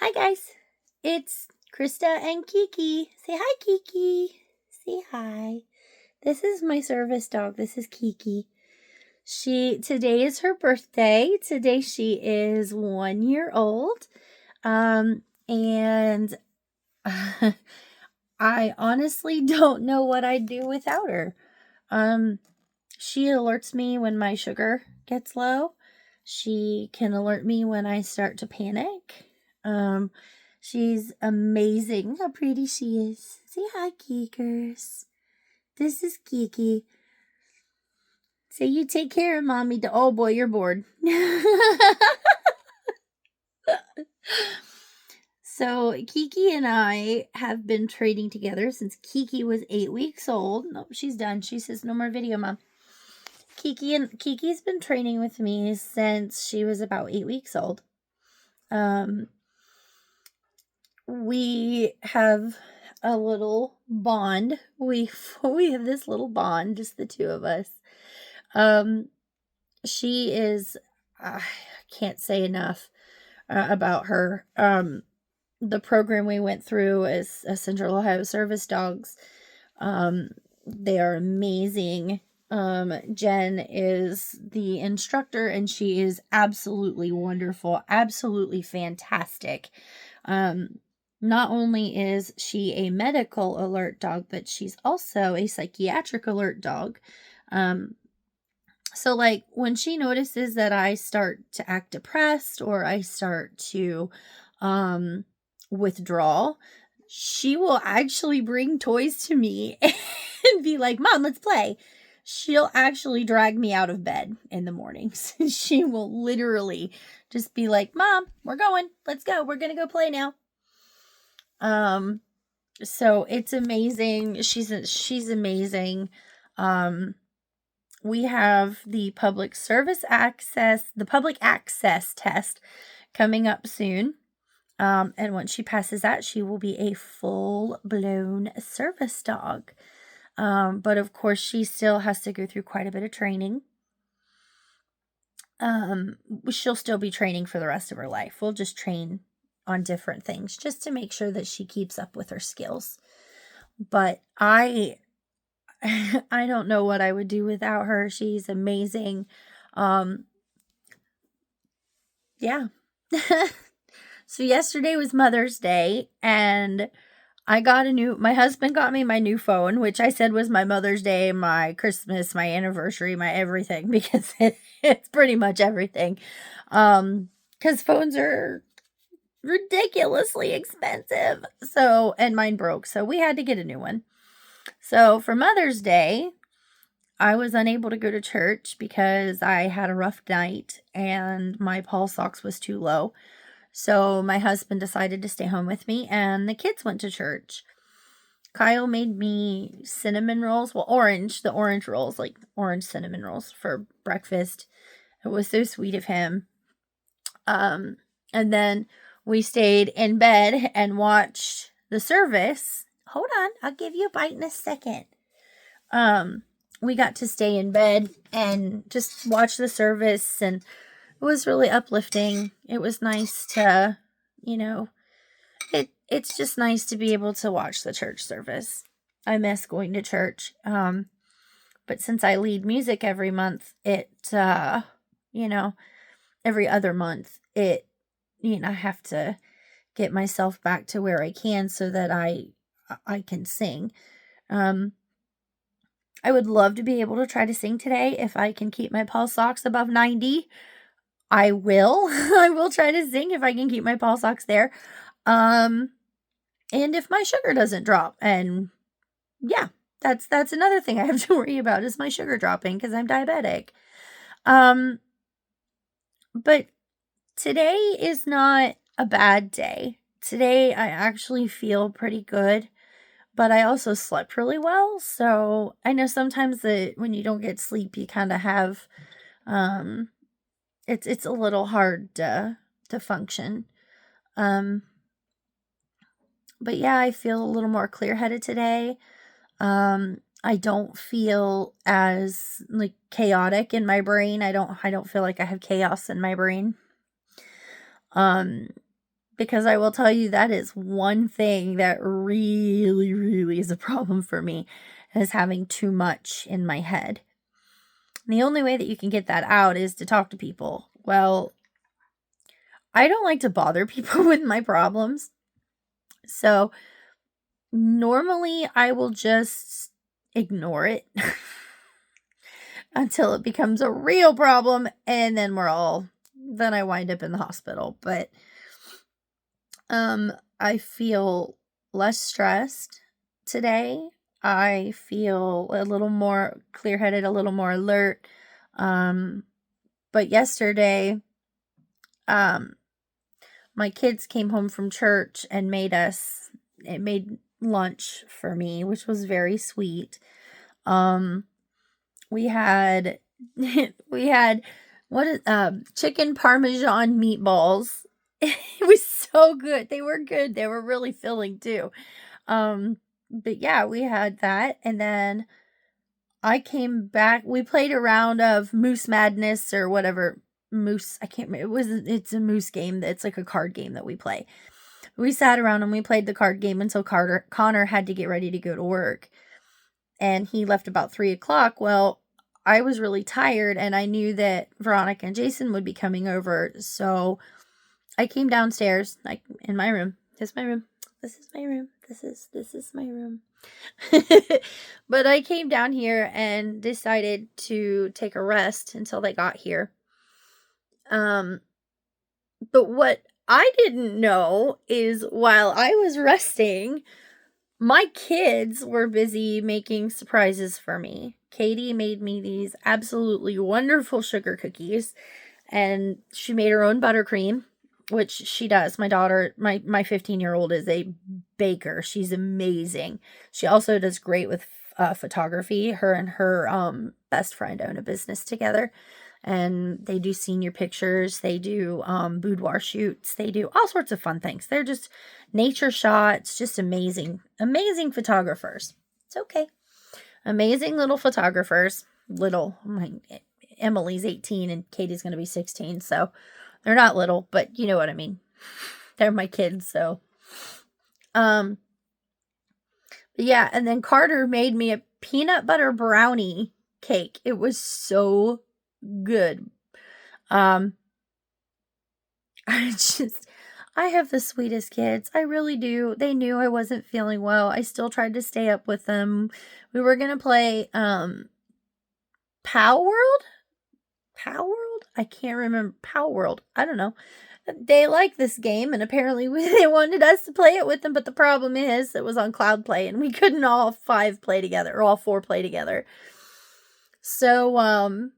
Hi guys, it's Krista and Kiki. Say hi, Kiki. Say hi. This is my service dog. This is Kiki. Today is her birthday. Today she is 1 year old. And I honestly don't know what I'd do without her. She alerts me when my sugar gets low. She can alert me when I start to panic. She's amazing. How pretty she is. Say hi, Geekers. This is Kiki. Say you take care of mommy. Oh boy, you're bored. So Kiki and I have been training together since Kiki was 8 weeks old. No, she's done. She says no more video, Mom. Kiki's been training with me since she was about 8 weeks old. We have a little bond. We have this little bond, just the two of us. She is, I can't say enough about her. The program we went through is Central Ohio Service Dogs. They are amazing. Jen is the instructor and she is absolutely wonderful, absolutely fantastic. Not only is she a medical alert dog, but she's also a psychiatric alert dog. So like when she notices that I start to act depressed or I start to withdraw, she will actually bring toys to me and be like, Mom, let's play. She'll actually drag me out of bed in the mornings. She will literally just be like, Mom, we're going. Let's go. We're going to go play now. So it's amazing. She's amazing. We have the public access test coming up soon. And once she passes that, she will be a full-blown service dog. But of course, she still has to go through quite a bit of training. She'll still be training for the rest of her life. We'll just train on different things just to make sure that she keeps up with her skills. But I don't know what I would do without her. She's amazing. Yeah. So yesterday was Mother's Day and my husband got me my new phone, which I said was my Mother's Day, my Christmas, my anniversary, my everything, because it's pretty much everything. Because phones are ridiculously expensive. So, and mine broke, so we had to get a new one. So for Mother's Day, I was unable to go to church because I had a rough night and my pulse ox was too low. So my husband decided to stay home with me and the kids went to church. Kyle made me cinnamon rolls, the orange rolls, like orange cinnamon rolls for breakfast. It was so sweet of him. And then we stayed in bed and watched the service. Hold on, I'll give you a bite in a second. We got to stay in bed and just watch the service, and it was really uplifting. It was nice to, it's just nice to be able to watch the church service. I miss going to church. But since I lead music every month, every other month, I have to get myself back to where I can so that I can sing. I would love to be able to try to sing today. If I can keep my pulse ox above 90, I will. I will try to sing if I can keep my pulse ox there. And if my sugar doesn't drop. And yeah, that's another thing I have to worry about is my sugar dropping because I'm diabetic. But today is not a bad day. Today I actually feel pretty good. But I also slept really well, so I know sometimes that when you don't get sleep, you kind of have, it's a little hard to function. But yeah, I feel a little more clear-headed today. I don't feel as like chaotic in my brain. I don't feel like I have chaos in my brain. because I will tell you that is one thing that really, really is a problem for me, is having too much in my head. And the only way that you can get that out is to talk to people. Well, I don't like to bother people with my problems. So normally I will just ignore it until it becomes a real problem, and then then I wind up in the hospital. But I feel less stressed today. I feel a little more clear-headed, a little more alert. But yesterday, my kids came home from church and made lunch for me, which was very sweet. We had chicken parmesan meatballs. It was so good. They were good. They were really filling too. But yeah, we had that, and then I came back. We played a round of Moose Madness or whatever. I can't remember. It's a moose game. It's like a card game that we play. We sat around and we played the card game until Connor had to get ready to go to work. And he left about 3:00. Well, I was really tired, and I knew that Veronica and Jason would be coming over. So I came downstairs, like in my room. This is my room. This is my room. This is my room. But I came down here and decided to take a rest until they got here. But what I didn't know is while I was resting, my kids were busy making surprises for me. Katie made me these absolutely wonderful sugar cookies, and she made her own buttercream, which she does. My daughter, my 15-year-old is a baker. She's amazing. She also does great with photography. Her and her best friend own a business together, and they do senior pictures. They do boudoir shoots. They do all sorts of fun things. They're just nature shots, just amazing photographers. It's okay. Amazing little photographers. Emily's 18 and Katie's going to be 16, so they're not little, but you know what I mean. They're my kids, so. But yeah, and then Carter made me a peanut butter brownie cake. It was so good. I have the sweetest kids. I really do. They knew I wasn't feeling well. I still tried to stay up with them. We were going to play, Pow World? I can't remember. Pow World. I don't know. They like this game, and apparently they wanted us to play it with them, but the problem is it was on Cloud Play, and we couldn't all 5 play together, or all 4 play together. So,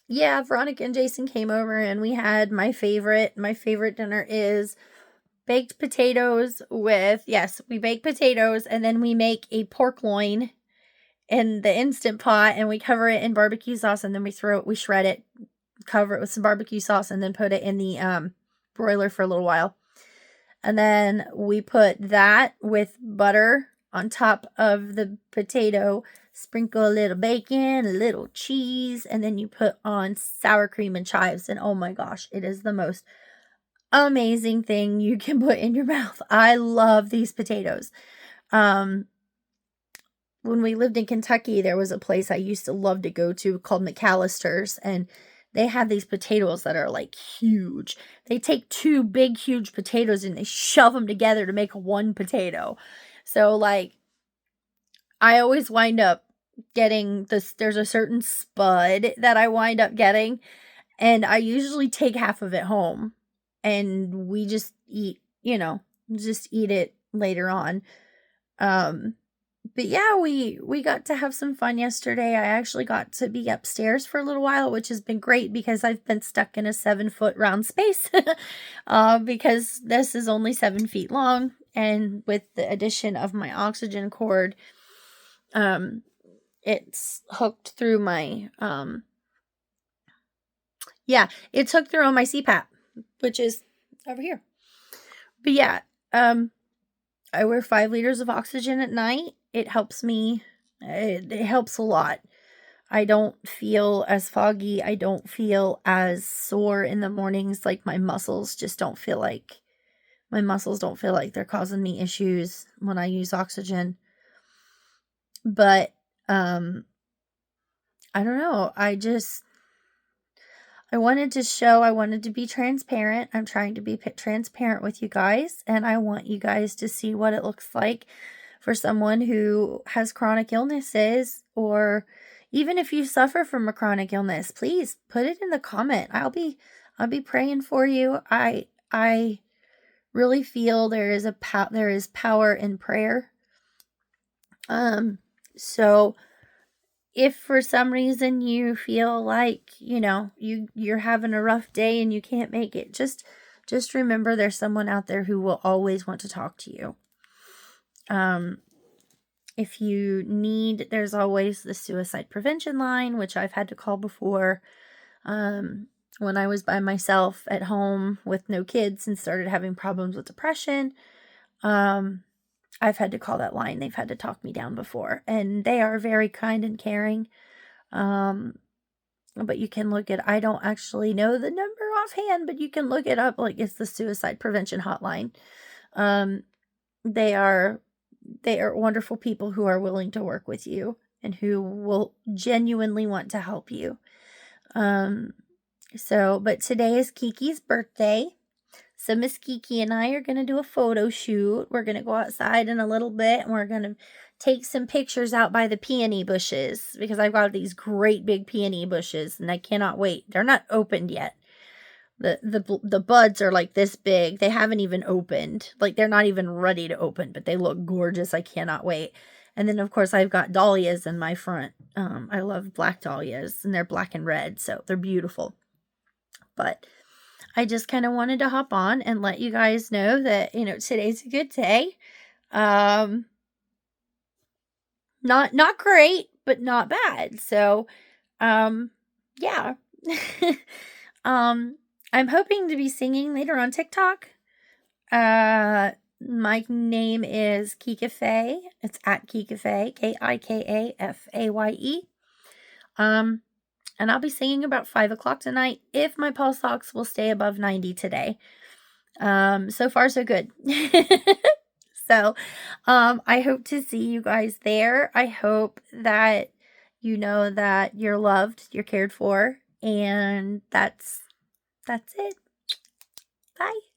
yeah, Veronica and Jason came over, and we had my favorite dinner is baked potatoes we bake potatoes, and then we make a pork loin in the Instant Pot, and we cover it in barbecue sauce, and then we shred it, cover it with some barbecue sauce, and then put it in the broiler for a little while. And then we put that with butter on top of the potato, sprinkle a little bacon, a little cheese, and then you put on sour cream and chives. And oh my gosh, it is the most amazing thing you can put in your mouth. I love these potatoes. When we lived in Kentucky, there was a place I used to love to go to called McAllister's, and they have these potatoes that are like huge. They take 2 big, huge potatoes and they shove them together to make one potato. So like, I always wind up getting this. There's a certain spud that I wind up getting, and I usually take half of it home, and we just eat it later on. But yeah, we got to have some fun yesterday. I actually got to be upstairs for a little while, which has been great because I've been stuck in a 7-foot round space because this is only 7 feet long. And with the addition of my oxygen cord, it's hooked through my, it's hooked through on my CPAP, which is over here. But yeah, I wear 5 liters of oxygen at night. It helps me. It helps a lot. I don't feel as foggy. I don't feel as sore in the mornings. Like my muscles just don't feel like My muscles don't feel like they're causing me issues when I use oxygen. But, I don't know. I wanted to be transparent. I'm trying to be transparent with you guys, and I want you guys to see what it looks like for someone who has chronic illnesses, or even if you suffer from a chronic illness, please put it in the comment. I'll be praying for you. I really feel there is power in prayer. So if for some reason you feel like, you're having a rough day and you can't make it, just remember there's someone out there who will always want to talk to you. If you need, there's always the suicide prevention line, which I've had to call before. When I was by myself at home with no kids and started having problems with depression, I've had to call that line. They've had to talk me down before, and they are very kind and caring. But you can look at, I don't actually know the number offhand, but you can look it up. Like, it's the suicide prevention hotline. They are wonderful people who are willing to work with you and who will genuinely want to help you. But today is Kiki's birthday. So Miss Kiki and I are going to do a photo shoot. We're going to go outside in a little bit, and we're going to take some pictures out by the peony bushes, because I've got these great big peony bushes and I cannot wait. They're not opened yet. The buds are like this big. They haven't even opened. Like, they're not even ready to open, but they look gorgeous. I cannot wait. And then, of course, I've got dahlias in my front. I love black dahlias, and they're black and red, so they're beautiful. But I just kind of wanted to hop on and let you guys know that, today's a good day. Not great, but not bad. So, yeah. I'm hoping to be singing later on TikTok. My name is KIKI. It's at KIKI, KIKAFAYE. And I'll be singing about 5 o'clock tonight if my pulse ox will stay above 90 today. So far, so good. So, I hope to see you guys there. I hope that you know that you're loved, you're cared for, and that's it. Bye.